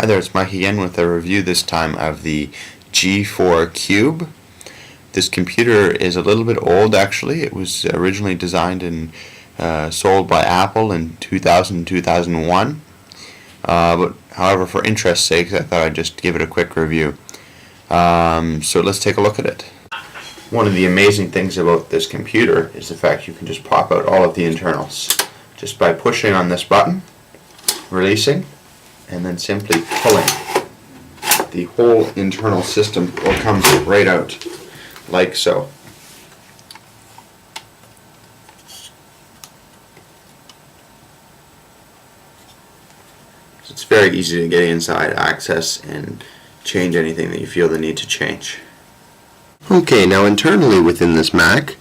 Hi there, it's Mike again with a review this time of the G4 Cube. This computer is a little bit old actually. It was originally designed and sold by Apple in 2000-2001. But however, for interest's sake, I thought I'd just give it a quick review. So let's take a look at it. One of the amazing things about this computer is the fact you can just pop out all of the internals just by pushing on this button, releasing, and then simply pulling. The whole internal system comes right out like so. It's very easy to get inside, access, and change anything that you feel the need to change. Okay, now internally within this Mac,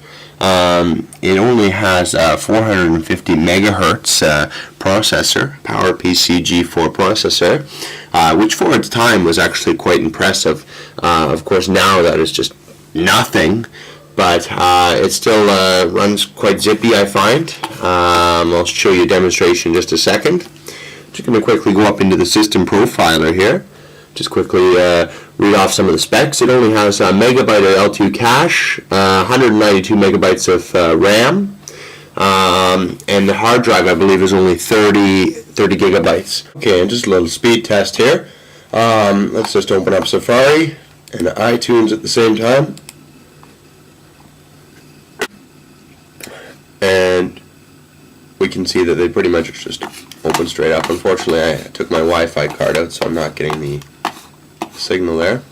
it only has 450 megahertz processor, PowerPC G4 processor, which for its time was actually quite impressive. Of course, now that is just nothing, but it still runs quite zippy, I find. I'll show you a demonstration in just a second. Just going to quickly go up into the system profiler here. Just quickly read off some of the specs. It only has a megabyte of L2 cache, 192 megabytes of RAM, and the hard drive I believe is only 30 gigabytes. Okay, and just a little speed test here. Let's just open up Safari and iTunes at the same time. And we can see that they pretty much just open straight up. Unfortunately, I took my Wi-Fi card out, so I'm not getting the signal there.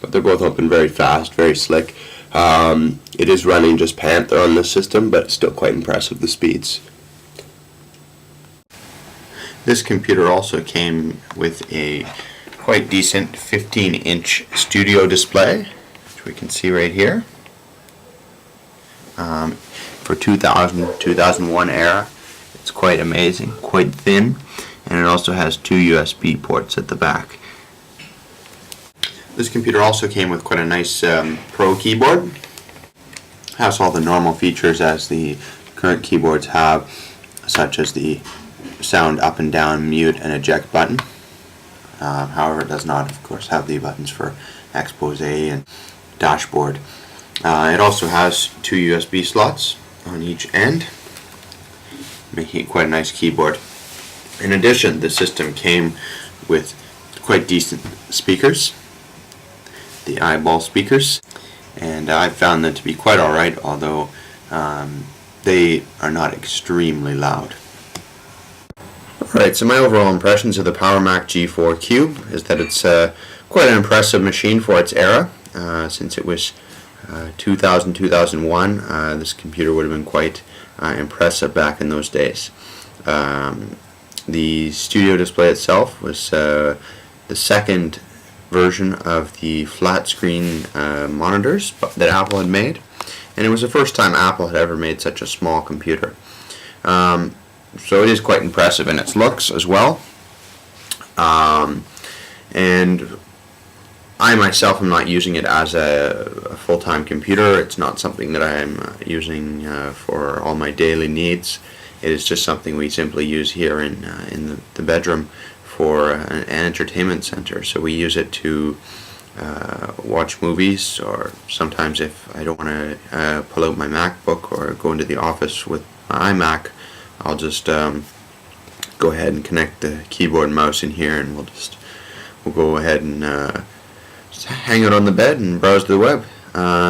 But they're both open very fast, very slick. It is running just Panther on this system, but it's still quite impressive, the speeds. This computer also came with a quite decent 15-inch studio display, which we can see right here. For 2000-2001 era, it's quite amazing, quite thin, and it also has two USB ports at the back. This computer also came with quite a nice Pro keyboard. Has all the normal features as the current keyboards have, such as the sound up and down, mute, and eject button. However, it does not, of course, have the buttons for expose and dashboard. It also has two USB slots on each end, making it quite a nice keyboard. In addition, the system came with quite decent speakers, the eyeball speakers, and I found them to be quite alright, although they are not extremely loud. Alright, so my overall impressions of the PowerMac G4 Cube is that it's quite an impressive machine for its era. Since it was 2000-2001, this computer would have been quite impressive back in those days. The studio display itself was the second version of the flat screen monitors that Apple had made, and it was the first time Apple had ever made such a small computer. So it is quite impressive in its looks as well. And I myself am not using it as a full-time computer. It's not something that I am using for all my daily needs. It is just something we simply use here in the bedroom for an entertainment center. So we use it to watch movies, or sometimes if I don't want to pull out my MacBook or go into the office with my iMac, I'll just go ahead and connect the keyboard and mouse in here, and we'll go ahead and hang it on the bed and browse the web.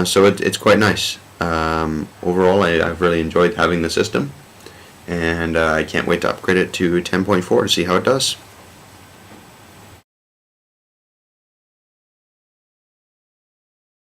So it's quite nice. Overall, I've really enjoyed having the system, and I can't wait to upgrade it to 10.4 to see how it does.